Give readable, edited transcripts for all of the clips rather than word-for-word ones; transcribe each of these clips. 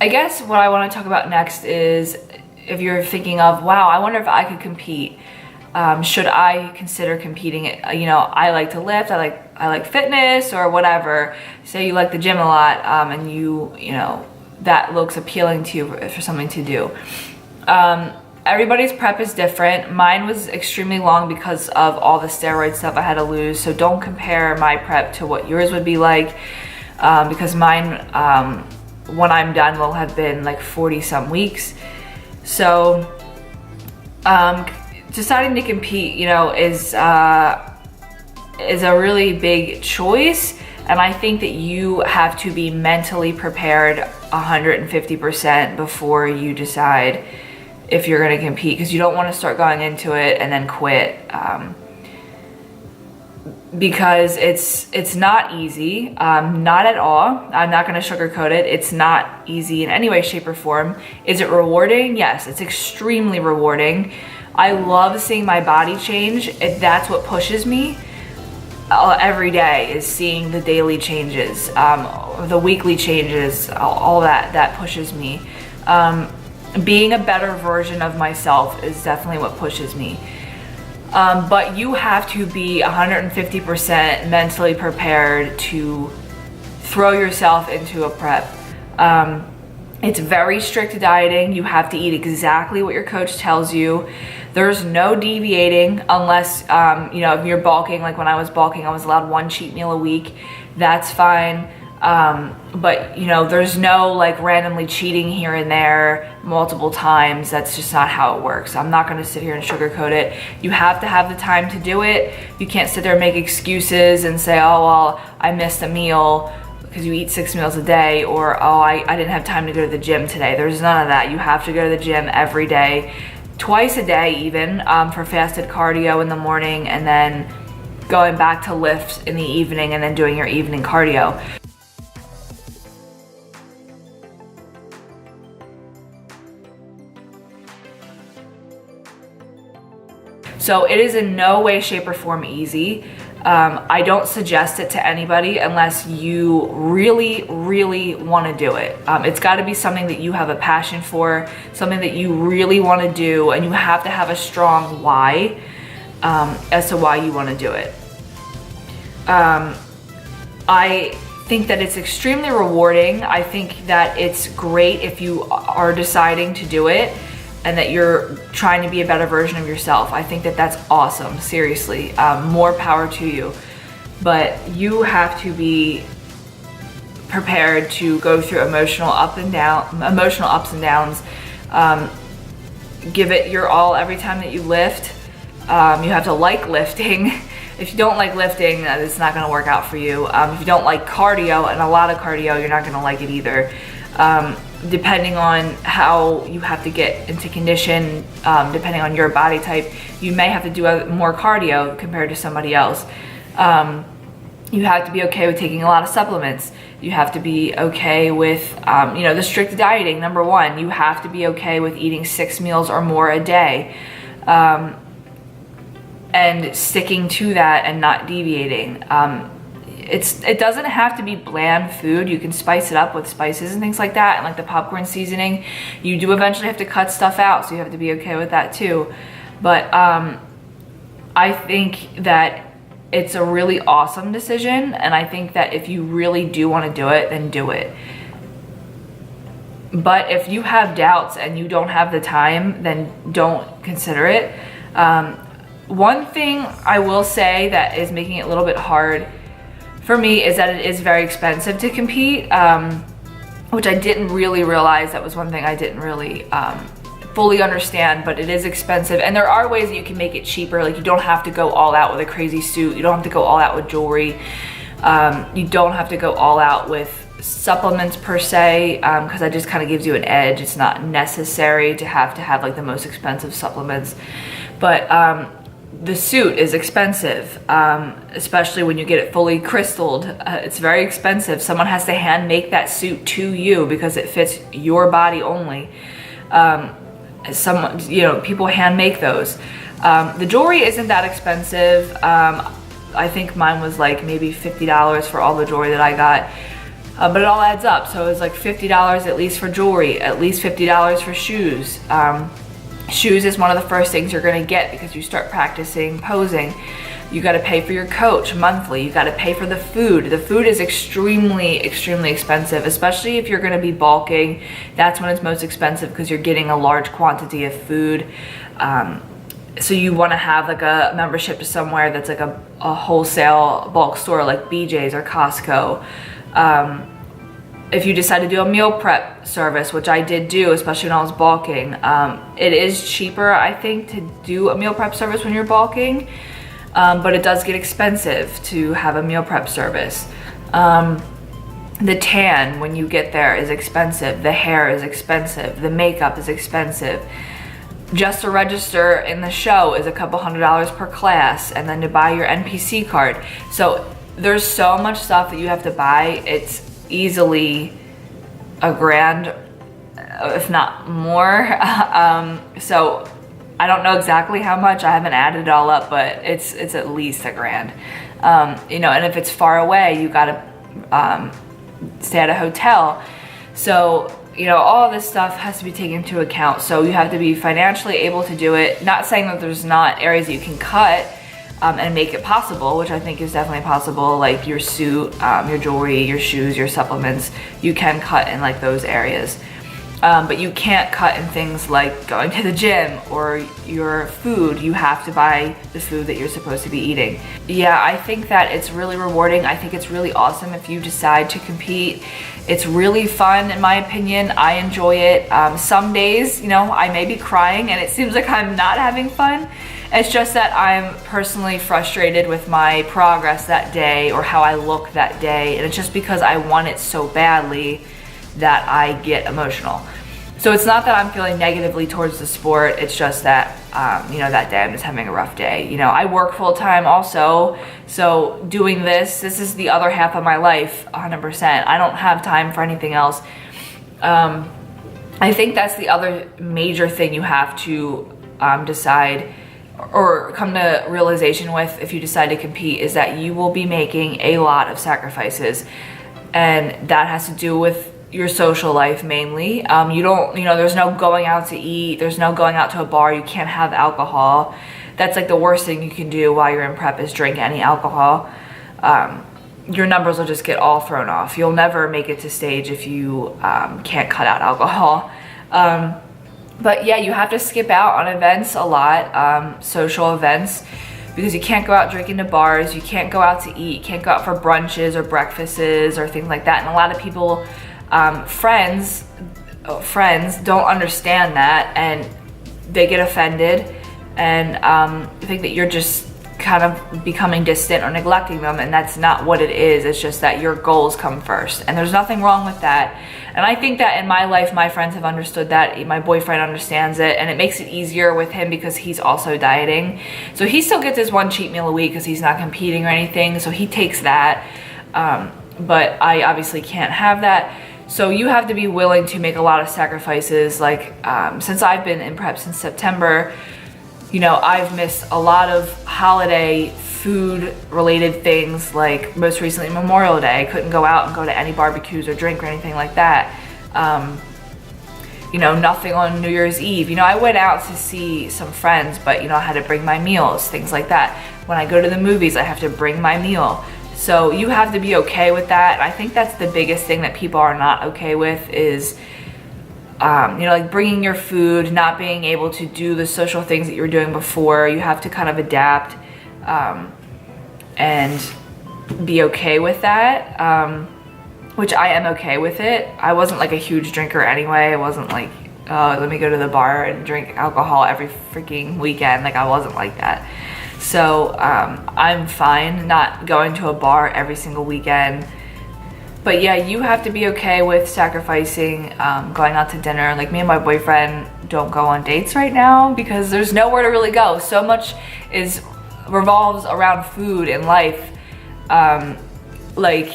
I guess what I want to talk about next is if you're thinking of, wow, I wonder if I could compete. Should I consider competing? You know, I like to lift, I like fitness or whatever. Say you like the gym a lot, and you know, that looks appealing to you for something to do. Everybody's prep is different. Mine was extremely long because of all the steroid stuff I had to lose. So don't compare my prep to what yours would be like, because mine, when I'm done, will have been like 40 some weeks. So, deciding to compete, you know, is a really big choice. And I think that you have to be mentally prepared 150% before you decide if you're going to compete, because you don't want to start going into it and then quit, because it's not easy, not at all. I'm not going to sugarcoat it. It's not easy in any way, shape, or form. Is it rewarding? Yes, it's extremely rewarding. I love seeing my body change. That's what pushes me every day, is seeing the daily changes, the weekly changes, all that pushes me. Being a better version of myself is definitely what pushes me. But you have to be 150% mentally prepared to throw yourself into a prep. It's very strict dieting. You have to eat exactly what your coach tells you. There's no deviating unless, you know, if you're bulking. Like when I was bulking, I was allowed 1 cheat meal a week. That's fine. But you know, there's no like randomly cheating here and there multiple times. That's just not how it works. I'm not going to sit here and sugarcoat it. You have to have the time to do it. You can't sit there and make excuses and say, oh, well, I missed a meal, because you eat 6 meals a day, or oh, I didn't have time to go to the gym today. There's none of that. You have to go to the gym every day, twice a day even, for fasted cardio in the morning, and then going back to lifts in the evening, and then doing your evening cardio. So it is in no way, shape, or form easy. I don't suggest it to anybody unless you really, really want to do it. It's got to be something that you have a passion for, something that you really want to do, and you have to have a strong why as to why you want to do it. I think that it's extremely rewarding. I think that it's great if you are deciding to do it and that you're trying to be a better version of yourself. I think that that's awesome, seriously. More power to you. But you have to be prepared to go through emotional ups and downs. Give it your all every time that you lift. You have to like lifting. If you don't like lifting, it's not gonna work out for you. If you don't like cardio, and a lot of cardio, you're not gonna like it either. Depending on how you have to get into condition, depending on your body type, you may have to do more cardio compared to somebody else. You have to be okay with taking a lot of supplements. You have to be okay with, you know, the strict dieting. Number one, you have to be okay with eating 6 meals or more a day, and sticking to that and not deviating. It doesn't have to be bland food. You can spice it up with spices and things like that, and like the popcorn seasoning. You do eventually have to cut stuff out, so you have to be okay with that too. But I think that it's a really awesome decision, and I think that if you really do want to do it, then do it. But if you have doubts and you don't have the time, then don't consider it. One thing I will say that is making it a little bit hard for me is that it is very expensive to compete, which I didn't really realize. That was one thing I didn't really fully understand, but it is expensive. And there are ways that you can make it cheaper. Like, you don't have to go all out with a crazy suit. You don't have to go all out with jewelry. You don't have to go all out with supplements per se, because that just kind of gives you an edge. It's not necessary to have like the most expensive supplements. But the suit is expensive, especially when you get it fully crystalled. It's very expensive. Someone has to hand make that suit to you because it fits your body only. People hand make those. The jewelry isn't that expensive. I think mine was like maybe $50 for all the jewelry that I got. But it all adds up. So it's like $50 at least for jewelry, at least $50 for shoes. Shoes is one of the first things you're gonna get because you start practicing posing. You gotta pay for your coach monthly. You gotta pay for the food. The food is extremely, extremely expensive, especially if you're gonna be bulking. That's when it's most expensive because you're getting a large quantity of food. So you wanna have like a membership to somewhere that's like a wholesale bulk store like BJ's or Costco. If you decide to do a meal prep service, which I did do, especially when I was bulking, it is cheaper, I think, to do a meal prep service when you're bulking, but it does get expensive to have a meal prep service. The tan, when you get there, is expensive. The hair is expensive. The makeup is expensive. Just to register in the show is a couple $100s per class, and then to buy your NPC card. So there's so much stuff that you have to buy. It's easily $1,000, if not more. So I don't know exactly how much. I haven't added it all up, but it's at least $1,000. You know, and if it's far away, you gotta stay at a hotel. So, you know, all this stuff has to be taken into account. So you have to be financially able to do it. Not saying that there's not areas that you can cut and make it possible, which I think is definitely possible, like your suit, your jewelry, your shoes, your supplements. You can cut in like those areas. But you can't cut in things like going to the gym or your food. You have to buy the food that you're supposed to be eating. Yeah, I think that it's really rewarding. I think it's really awesome if you decide to compete. It's really fun, in my opinion. I enjoy it. Some days, you know, I may be crying and it seems like I'm not having fun. It's just that I'm personally frustrated with my progress that day or how I look that day. And it's just because I want it so badly that I get emotional. So it's not that I'm feeling negatively towards the sport. It's just that, you know, that day I'm just having a rough day. You know, I work full time also. So doing this is the other half of my life, 100%. I don't have time for anything else. I think that's the other major thing you have to decide or come to realization with if you decide to compete, is that you will be making a lot of sacrifices. And that has to do with your social life mainly. There's no going out to eat, there's no going out to a bar, you can't have alcohol. That's like the worst thing you can do while you're in prep, is drink any alcohol. Your numbers will just get all thrown off. You'll never make it to stage if you can't cut out alcohol. But yeah, you have to skip out on events a lot, social events, because you can't go out drinking to bars, you can't go out to eat, you can't go out for brunches or breakfasts or things like that. And a lot of people, friends don't understand that, and they get offended and think that you're just kind of becoming distant or neglecting them, and that's not what it is. It's just that your goals come first, and there's nothing wrong with that. And I think that in my life, my friends have understood that. My boyfriend understands it, and it makes it easier with him because he's also dieting. So he still gets his one cheat meal a week because he's not competing or anything, so he takes that. But I obviously can't have that. So you have to be willing to make a lot of sacrifices. Like, since I've been in prep since September, you know, I've missed a lot of holiday food related things, like most recently Memorial Day. I couldn't go out and go to any barbecues or drink or anything like that. You know, nothing on New Year's Eve. You know, I went out to see some friends, but you know, I had to bring my meals, things like that. When I go to the movies, I have to bring my meal. So you have to be okay with that. I think that's the biggest thing that people are not okay with is, you know, like bringing your food, not being able to do the social things that you were doing before. You have to kind of adapt and be okay with that, which I am okay with it. I wasn't like a huge drinker anyway. I wasn't like, oh, let me go to the bar and drink alcohol every freaking weekend. Like, I wasn't like that. So I'm fine not going to a bar every single weekend. But yeah, you have to be okay with sacrificing going out to dinner. Like, me and my boyfriend don't go on dates right now because there's nowhere to really go. So much revolves around food in life. Like,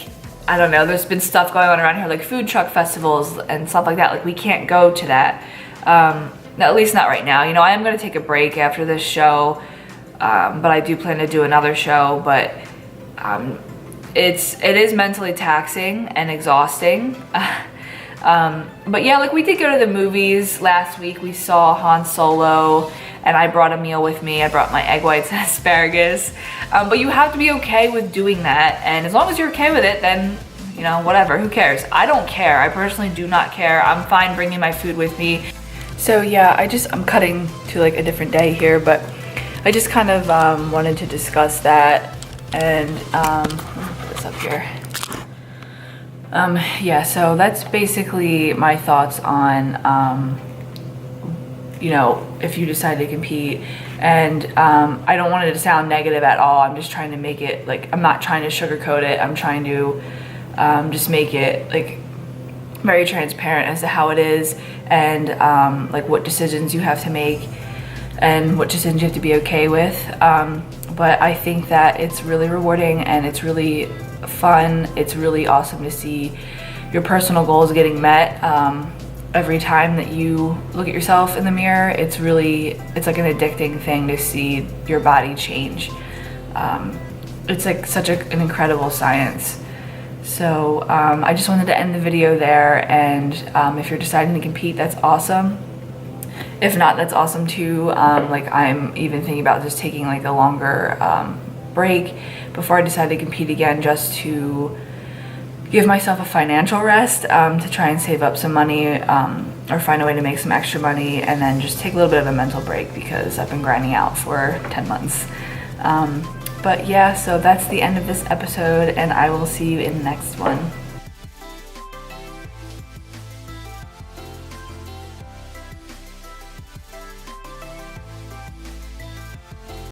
I don't know, there's been stuff going on around here, like food truck festivals and stuff like that. Like, we can't go to that, at least not right now. You know, I am gonna take a break after this show, but I do plan to do another show. But it is mentally taxing and exhausting. But yeah, like we did go to the movies last week. We saw Han Solo, and I brought a meal with me. I brought my egg whites and asparagus. But you have to be okay with doing that, and as long as you're okay with it, then you know, whatever, who cares? I don't care. I personally do not care. I'm fine bringing my food with me. So yeah, I'm cutting to like a different day here, but I just kind of wanted to discuss that, and let me put this up here. Yeah, so that's basically my thoughts on, you know, if you decide to compete. And I don't want it to sound negative at all. I'm just trying to make it, like, I'm not trying to sugarcoat it. I'm trying to just make it, like, very transparent as to how it is, and like what decisions you have to make and what decisions you have to be okay with. But I think that it's really rewarding and it's really fun. It's really awesome to see your personal goals getting met every time that you look at yourself in the mirror. It's like an addicting thing to see your body change. It's like such an incredible science. So I just wanted to end the video there, and if you're deciding to compete, that's awesome. If not, that's awesome too. Like, I'm even thinking about just taking like a longer break before I decide to compete again, just to give myself a financial rest, to try and save up some money, or find a way to make some extra money, and then just take a little bit of a mental break because I've been grinding out for 10 months. But yeah, so that's the end of this episode, and I will see you in the next one.